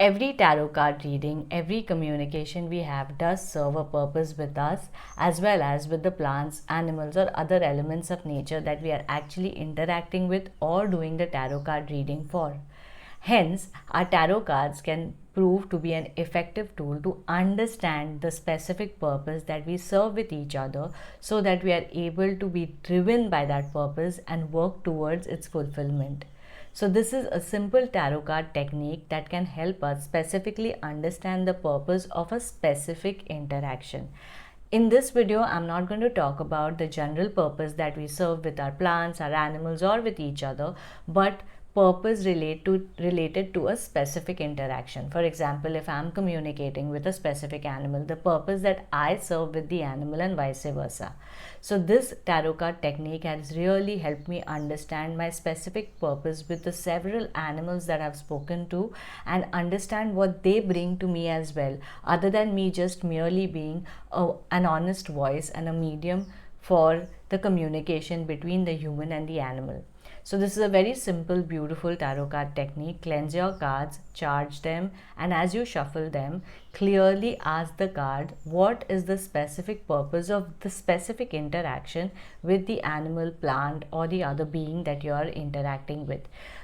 Every tarot card reading, every communication we have does serve a purpose with us as well as with the plants, animals, or other elements of nature that we are actually interacting with or doing the tarot card reading for. Hence, our tarot cards can prove to be an effective tool to understand the specific purpose that we serve with each other so that we are able to be driven by that purpose and work towards its fulfillment. So this is a simple tarot card technique that can help us specifically understand the purpose of a specific interaction. In this video, I'm not going to talk about the general purpose that we serve with our plants, our animals, or with each other, but purpose related to a specific interaction. For example, if I'm communicating with a specific animal, the purpose that I serve with the animal and vice versa. So this tarot card technique has really helped me understand my specific purpose with the several animals that I've spoken to and understand what they bring to me as well, other than me just merely being an honest voice and a medium for the communication between the human and the animal. So this is a very simple, beautiful tarot card technique. Cleanse your cards, charge them, and as you shuffle them, clearly ask the card what is the specific purpose of the specific interaction with the animal, plant, or the other being that you are interacting with.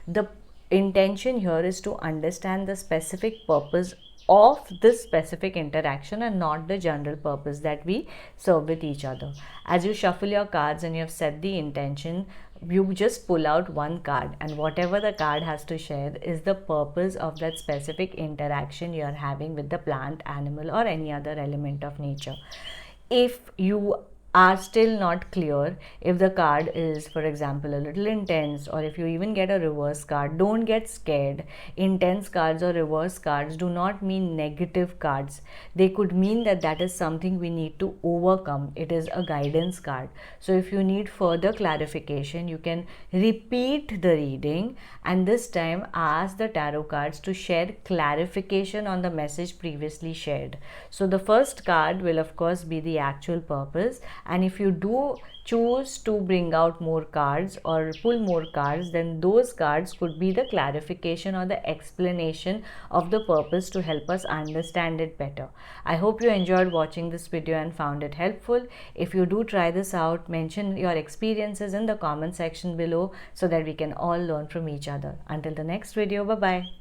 The intention here is to understand the specific purpose of this specific interaction and not the general purpose that we serve with each other. As you shuffle your cards and you have set the intention, you just pull out one card, and whatever the card has to share is the purpose of that specific interaction you are having with the plant, animal, or any other element of nature. If you are still not clear, if the card is, for example, a little intense, or if you even get a reverse card, don't get scared. Intense cards or reverse cards do not mean negative cards. They could mean that that is something we need to overcome. It is a guidance card. So if you need further clarification, you can repeat the reading and this time ask the tarot cards to share clarification on the message previously shared. So the first card will of course be the actual purpose, and if you do choose to bring out more cards or pull more cards, then those cards could be the clarification or the explanation of the purpose to help us understand it better. I hope you enjoyed watching this video and found it helpful. If you do try this out, mention your experiences in the comment section below so that we can all learn from each other. Until the next video, bye bye.